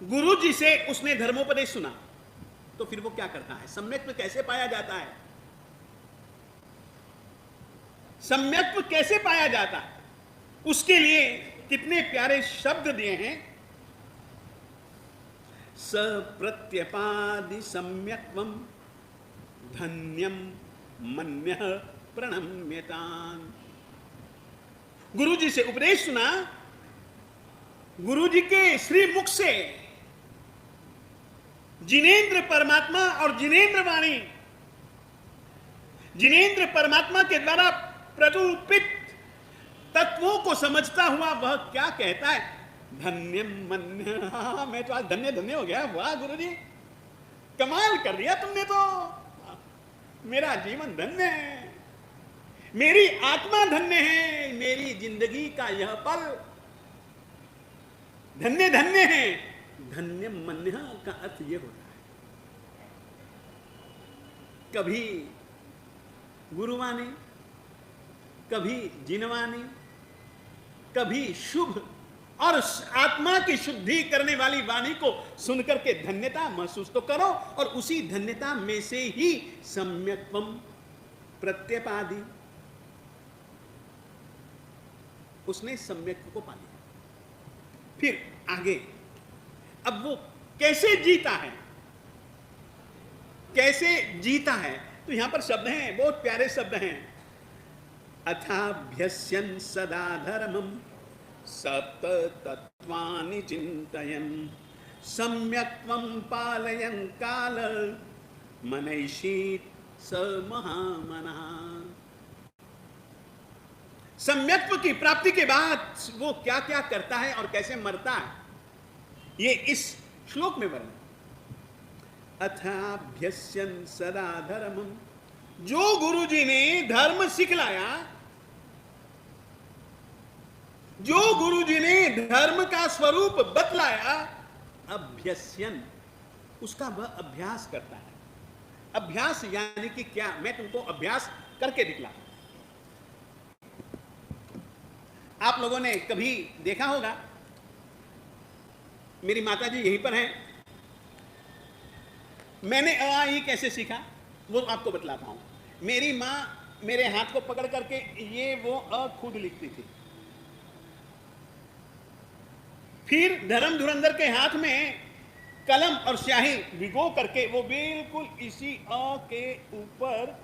गुरु जी से उसने धर्मोपदेश सुना, तो फिर वो क्या करता है? सम्यक्त्व कैसे पाया जाता है? सम्यक्त्व कैसे पाया जाता है? उसके लिए कितने प्यारे शब्द दिए हैं। सप्रत्यपादि सम्यक्त्वम धन्यम मन्यः प्रणम्यताम्। गुरु जी से उपदेश सुना, गुरु जी के श्री मुख से जिनेंद्र परमात्मा और जिनेंद्र वाणी, जिनेंद्र परमात्मा के द्वारा प्ररूपित तत्वों को समझता हुआ वह क्या कहता है? धन्यम मन्य। मैं तो आज धन्य धन्य हो गया। वाह गुरु जी, कमाल कर दिया तुमने तो। मेरा जीवन धन्य है, मेरी आत्मा धन्य है, मेरी जिंदगी का यह पल धन्य धन्य है। धन्य मन्य का अर्थ यह होता है, कभी गुरुवाणी, कभी जिनवाणी, कभी शुभ और आत्मा की शुद्धि करने वाली वाणी को सुनकर के धन्यता महसूस तो करो, और उसी धन्यता में से ही सम्यक्त्वम प्रत्यपादि, उसने सम्यक्त्व को पा लिया। फिर आगे अब वो कैसे जीता है, कैसे जीता है? तो यहां पर शब्द हैं, बहुत प्यारे शब्द हैं। अथाभ्यस्यन् सदा धर्मम् सप्त तत्वानि चिन्तयन् सम्यक्त्वं पालयन् काल मनैषीत् स महामनः। सम्यक्त्व की प्राप्ति के बाद वो क्या क्या करता है और कैसे मरता है, ये इस श्लोक में वर्णन। अथाभ्यस्यन् सदा धर्मम्, जो गुरु जी ने धर्म सिखलाया, जो गुरु जी ने धर्म का स्वरूप बतलाया, अभ्यस्यन्, उसका वह अभ्यास करता है। अभ्यास यानी कि क्या? मैं तुमको अभ्यास करके दिखला। आप लोगों ने कभी देखा होगा, मेरी माता जी यहीं पर हैं, मैंने अ आ ई कैसे सीखा वो आपको बतलाता हूं। मेरी मां मेरे हाथ को पकड़ करके ये वो अ खुद लिखती थी, फिर धर्म धुरंधर के हाथ में कलम और स्याही भिगो करके वो बिल्कुल इसी अ के ऊपर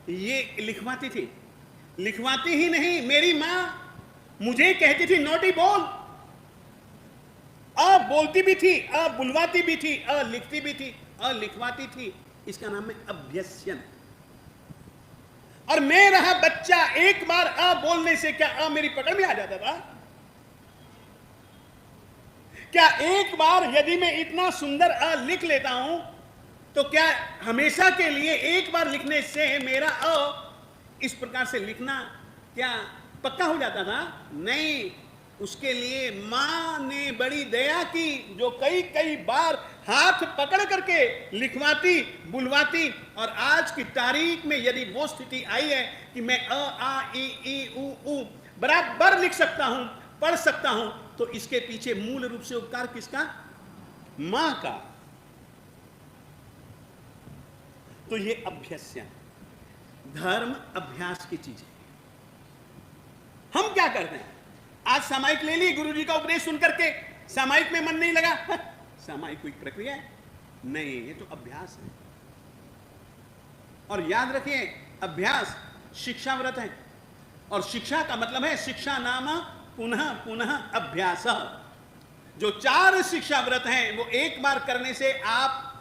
ये लिखवाती थी। लिखवाती ही नहीं, मेरी मां मुझे कहती थी नोटी बोल। अ बोलती भी थी, अ बुलवाती भी थी, अ लिखती भी थी, अ लिखवाती थी। इसका नाम है अभ्यस्यन। और मैं रहा बच्चा, एक बार अ बोलने से क्या अ मेरी पकड़ में आ जाता था? क्या एक बार यदि मैं इतना सुंदर अ लिख लेता हूं तो क्या हमेशा के लिए एक बार लिखने से मेरा अ इस प्रकार से लिखना क्या पक्का हो जाता था? नहीं, उसके लिए मां ने बड़ी दया की, जो कई कई बार हाथ पकड़ करके लिखवाती, बुलवाती। और आज की तारीख में यदि वो स्थिति आई है कि मैं अ आ ई ई उ बराबर लिख सकता हूं, पढ़ सकता हूं, तो इसके पीछे मूल रूप से उपकार किसका? मां का। तो ये अभ्यस्यन, धर्म अभ्यास की चीज है। हम क्या करते हैं? आज सामायिक ले ली, गुरु जी का उपदेश सुनकर के सामायिक में मन नहीं लगा, सामायिक कोई प्रक्रिया है? नहीं, ये तो अभ्यास है। और याद रखिए, अभ्यास शिक्षाव्रत है, और शिक्षा का मतलब है शिक्षा नाम पुनः पुनः अभ्यास। जो 4 शिक्षाव्रत हैं वो एक बार करने से आप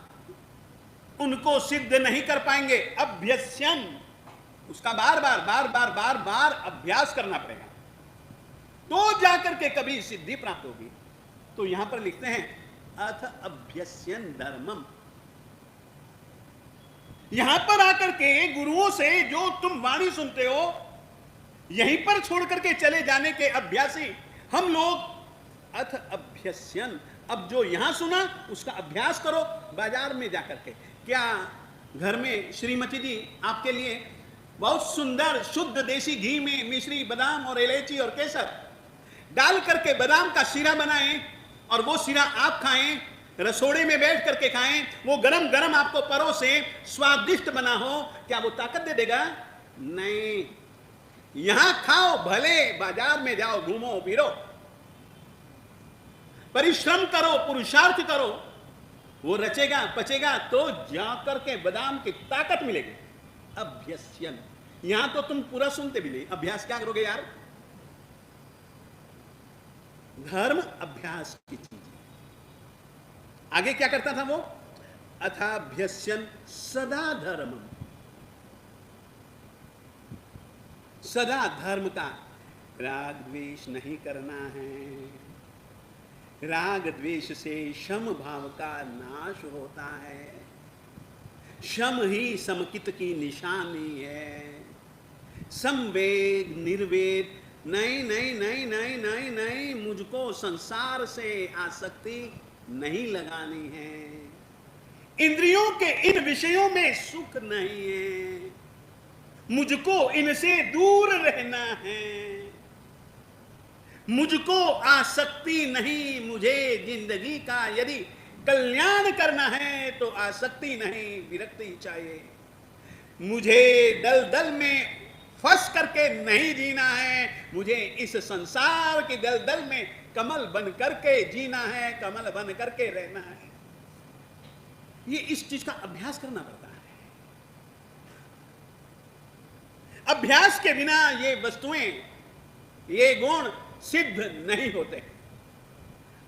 उनको सिद्ध नहीं कर पाएंगे। अभ्यस्यन, उसका बार बार बार बार बार बार अभ्यास करना पड़ेगा, तो जाकर के कभी सिद्धि प्राप्त होगी। तो यहां पर लिखते हैं अथ अभ्यस्यन धर्मम। यहां पर आकर के गुरुओं से जो तुम वाणी सुनते हो, यहीं पर छोड़ करके चले जाने के अभ्यासी हम लोग। अथ अभ्यस्यन, अब जो यहां सुना उसका अभ्यास करो बाजार में जाकर के। क्या घर में श्रीमती जी आपके लिए बहुत सुंदर शुद्ध देसी घी में मिश्री, बादाम और इलायची और केसर डाल करके बादाम का शीरा बनाएं और वो शीरा आप खाएं, रसोड़े में बैठ करके खाएं, वो गरम गरम आपको परोसे, स्वादिष्ट बना हो, क्या वो ताकत दे देगा? नहीं। यहां खाओ, भले बाजार में जाओ, घूमो फिरो, परिश्रम करो, पुरुषार्थ करो, वो रचेगा पचेगा तो जाकर के बादाम की ताकत मिलेगी। अभ्यस्यन, यहां तो तुम पूरा सुनते भी नहीं, अभ्यास क्या करोगे यार? धर्म अभ्यास की चीज है। आगे क्या करता था वो? अथाभ्यस्यन सदा धर्म, सदा धर्म का राग द्वेष नहीं करना है। राग द्वेष से शम भाव का नाश होता है। शम ही समकित की निशानी है। संवेग निर्वेद, नहीं नहीं नहीं नहीं नहीं नहीं, मुझको संसार से आसक्ति नहीं लगानी है। इंद्रियों के इन विषयों में सुख नहीं है, मुझको इनसे दूर रहना है। मुझको आसक्ति नहीं, मुझे जिंदगी का यदि कल्याण करना है तो आसक्ति नहीं, विरक्ति चाहिए। मुझे दलदल में फंस करके नहीं जीना है, मुझे इस संसार की दलदल में कमल बन करके जीना है, कमल बन करके रहना है। ये इस चीज का अभ्यास करना पड़ता है। अभ्यास के बिना ये वस्तुएं, ये गुण सिद्ध नहीं होते।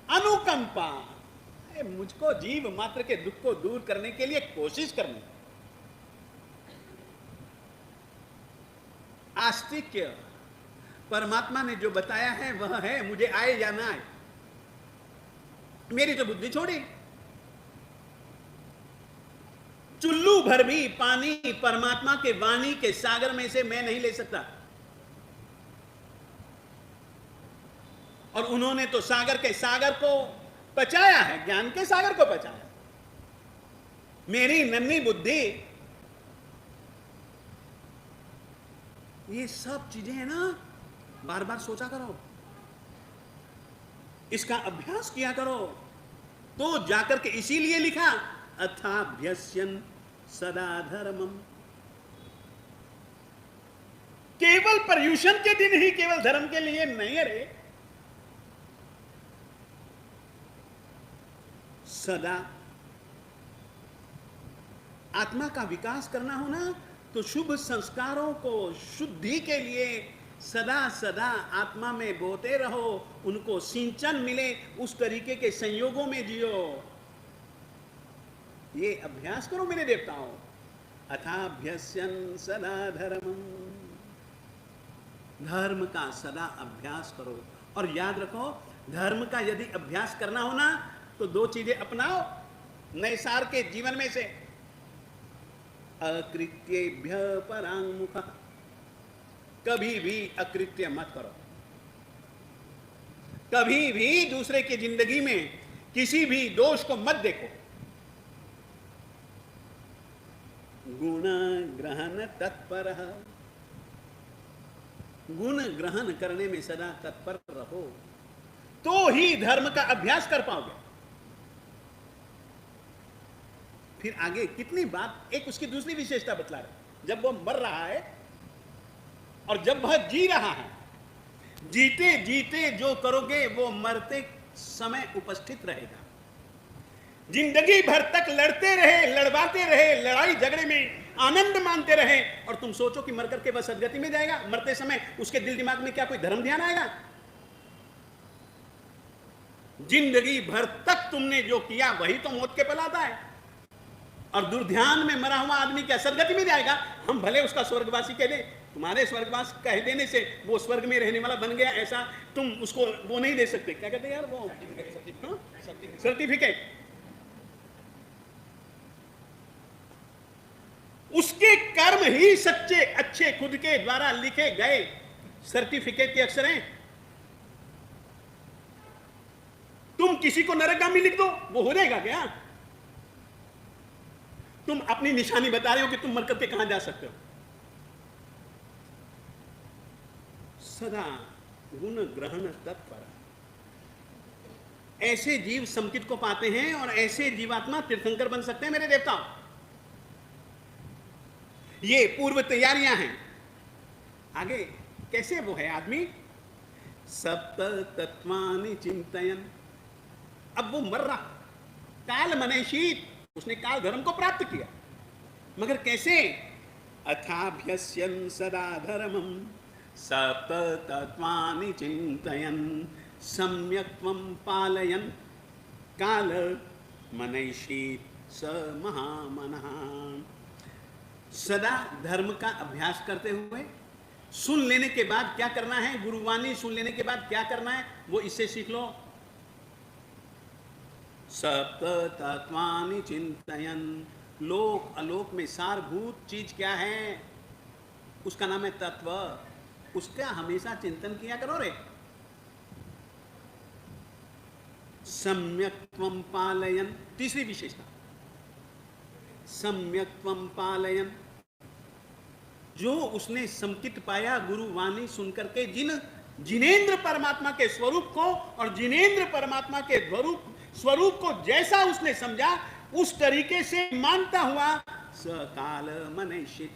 अनुकंपा, मुझको जीव मात्र के दुख को दूर करने के लिए कोशिश करनी। आस्तिक्य, परमात्मा ने जो बताया है वह है, मुझे आए या ना आए, मेरी तो बुद्धि छोड़ी। चुल्लू भर भी पानी परमात्मा के वाणी के सागर में से मैं नहीं ले सकता। और उन्होंने तो सागर के सागर को पचाया है, ज्ञान के सागर को पचाया। मेरी नन्ही बुद्धि, ये सब चीजें है ना, बार बार सोचा करो, इसका अभ्यास किया करो, तो जाकर के इसीलिए लिखा अथाभ्यस्यन सदा धर्मम। केवल पर्यूषण के दिन ही केवल धर्म के लिए नहीं, अरे सदा। आत्मा का विकास करना हो ना, तो शुभ संस्कारों को शुद्धि के लिए सदा सदा आत्मा में बोते रहो, उनको सिंचन मिले, उस तरीके के संयोगों में जियो। ये अभ्यास करो मेरे देवताओं। अथाभ्यस्यन सदा धर्मम, धर्म का सदा अभ्यास करो। और याद रखो, धर्म का यदि अभ्यास करना हो ना, तो दो चीजें अपनाओ नैसार के जीवन में से। अकृत्येभ्य परांमुख, कभी भी अकृत्य मत करो। कभी भी दूसरे की जिंदगी में किसी भी दोष को मत देखो। गुण ग्रहण तत्पर, गुण ग्रहण करने में सदा तत्पर रहो, तो ही धर्म का अभ्यास कर पाओगे। फिर आगे कितनी बात, एक उसकी दूसरी विशेषता बतला रहे। जब वो मर रहा है और जब वह जी रहा है, जीते जीते जो करोगे वो मरते समय उपस्थित रहेगा। जिंदगी भर तक लड़ते रहे, लड़वाते रहे, लड़ाई झगड़े में आनंद मानते रहे, और तुम सोचो कि मर करके वह सदगति में जाएगा। मरते समय उसके दिल दिमाग में क्या कोई धर्म ध्यान आएगा? जिंदगी भर तक तुमने जो किया वही तो मौत के पल आता है। और दुर्ध्यान में मरा हुआ आदमी क्या सदगति में जाएगा? हम भले उसका स्वर्गवासी कह दें, तुम्हारे स्वर्गवास कह देने से वो स्वर्ग में रहने वाला बन गया, ऐसा तुम उसको वो नहीं दे सकते। क्या कहते हैं यार वो, सर्टिफिकेट। उसके कर्म ही सच्चे अच्छे खुद के द्वारा लिखे गए सर्टिफिकेट के अक्षर हैं। तुम तुम किसी को नरकगामी लिख दो, वो हो जाएगा क्या? तुम अपनी निशानी बता रहे हो कि तुम मर करके कहां जा सकते हो। सदा गुण ग्रहण तत्पर, ऐसे जीव समकित को पाते हैं और ऐसे जीवात्मा तीर्थंकर बन सकते हैं मेरे देवताओं। ये पूर्व तैयारियां हैं। आगे कैसे वो है आदमी? सप्त तत्वानि चिंतयन, अब वो मर रहा, काल मनैषीत, उसने काल धर्म को प्राप्त किया, मगर कैसे? अथाभ्यस्यन् सदा धर्मं सप्त तत्वानि चिंतयन सम्यक् त्वं पालयन् काल मनैषीत स महामनः। सदा धर्म का अभ्यास करते हुए, सुन लेने के बाद क्या करना है, गुरुवाणी सुन लेने के बाद क्या करना है, वो इससे सीख लो। सप्त तत्वानि चिंतयन, लोक अलोक में सारभूत चीज क्या है? उसका नाम है तत्व। उसका हमेशा चिंतन किया करो रे। सम्यक् त्वं पालयन्, तीसरी विशेषता, सम्यक् त्वं पालयन्, जो उसने समकित पाया गुरुवाणी सुनकर के, जिनेंद्र परमात्मा के स्वरूप को और जिनेंद्र परमात्मा के स्वरूप को जैसा उसने समझा, उस तरीके से मानता हुआ सकाल मनैषित,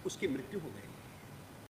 उसकी मृत्यु हो गई।